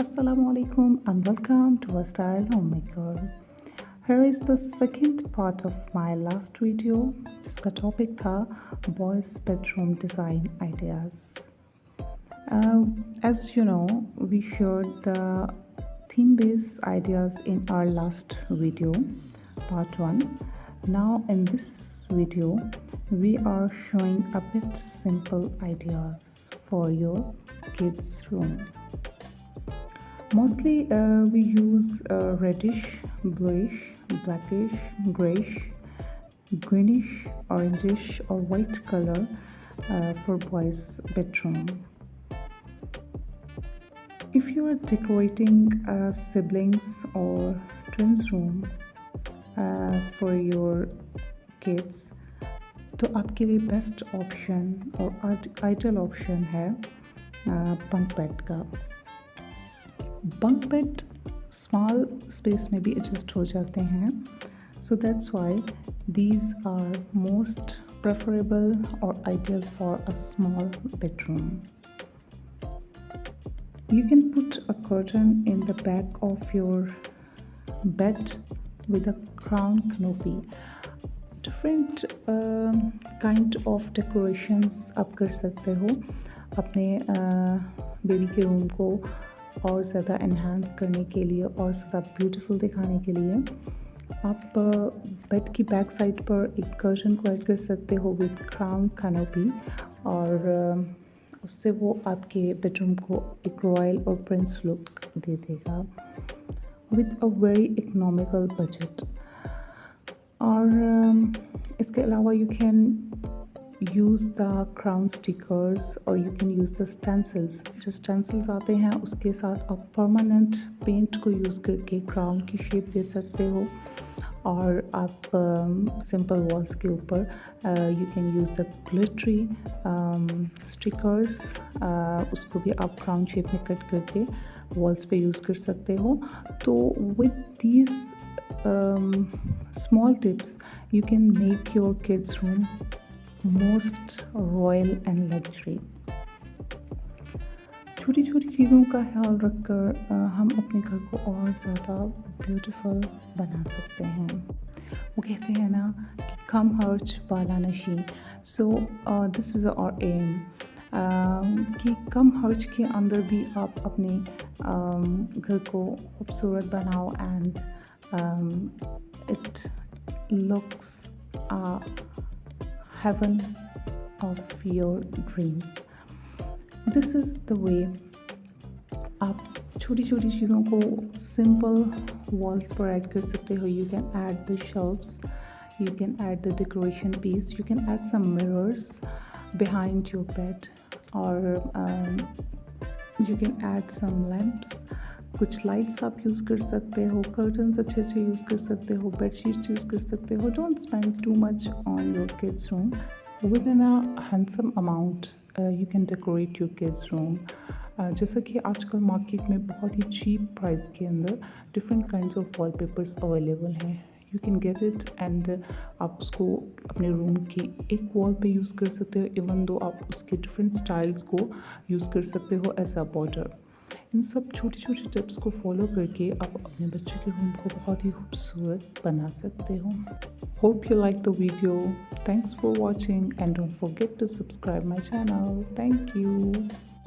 Assalamualaikum and welcome to a style homemaker. Here is the second part of my last video जिसका topic था boys bedroom design ideas. As you know, we shared the theme-based ideas in our last video, part 1. Now in this video, we are showing a bit simple ideas for your kids' room. Mostly we use reddish, bluish, blackish, grayish, greenish, orangish or white color for boys' bedroom. If you are decorating a siblings or twins room for your kids, तो आपके लिए best option और ideal option है bunk bed का. Bunk bed small space में भी adjust हो जाते हैं, so that's why these are most preferable और ideal for a small bedroom. You can put a curtain in the back of your bed with a crown canopy. Different kind of decorations आप कर सकते हो अपने baby के room को और ज़्यादा एनहांस करने के लिए और ज़्यादा ब्यूटीफुल दिखाने के लिए. आप बेड की बैक साइड पर एक कर्टन को ऐड कर सकते हो विद क्राउन कैनोपी और उससे वो आपके बेडरूम को एक रॉयल और प्रिंस लुक दे देगा with a very economical budget. और इसके अलावा you can use the crown stickers और you can use the stencils. जो स्टेंसिल्स आते हैं उसके साथ आप परमानेंट पेंट को यूज़ करके क्राउन की शेप दे सकते हो और आप सिंपल वॉल्स के ऊपर you can use the glittery stickers. उसको भी आप क्राउन शेप में कट करके वॉल्स पे यूज़ कर सकते हो. तो with these small tips you can make your kids room most royal and luxury. छोटी छोटी चीज़ों का ख्याल रखकर हम अपने घर को और ज़्यादा ब्यूटीफुल बना सकते हैं. वो कहते हैं ना कि कम खर्च बाला नशी. So this is our aim कि कम खर्च के अंदर भी आप अपने घर को खूबसूरत बनाओ and it looks a heaven of your dreams. This is the way आप छोटी छोटी चीज़ों को सिंपल वॉल्स पर ऐड कर सकते हो. You can add the shelves, you can add the decoration piece, you can add some mirrors behind your bed or you can add some lamps. कुछ लाइट्स आप यूज़ कर सकते हो, कर्टन्स अच्छे अच्छे यूज़ कर सकते हो, बेडशीट्स यूज़ कर सकते हो. Don't spend too much on your kids room. With in a handsome amount you can decorate your kids room. जैसा कि आजकल मार्केट में बहुत ही चीप प्राइस के अंदर different kinds of wallpapers available हैं. You can get it and आप उसको अपने रूम की एक वॉल पे यूज़ कर सकते हो. इवन दो आप उसके डिफरेंट स्टाइल्स को यूज़ कर सकते हो एज अ बॉर्डर. इन सब छोटी छोटी टिप्स को फॉलो करके आप अपने बच्चे के रूम को बहुत ही खूबसूरत बना सकते हो. Hope you like the video. Thanks for watching and don't forget to subscribe my channel. Thank you.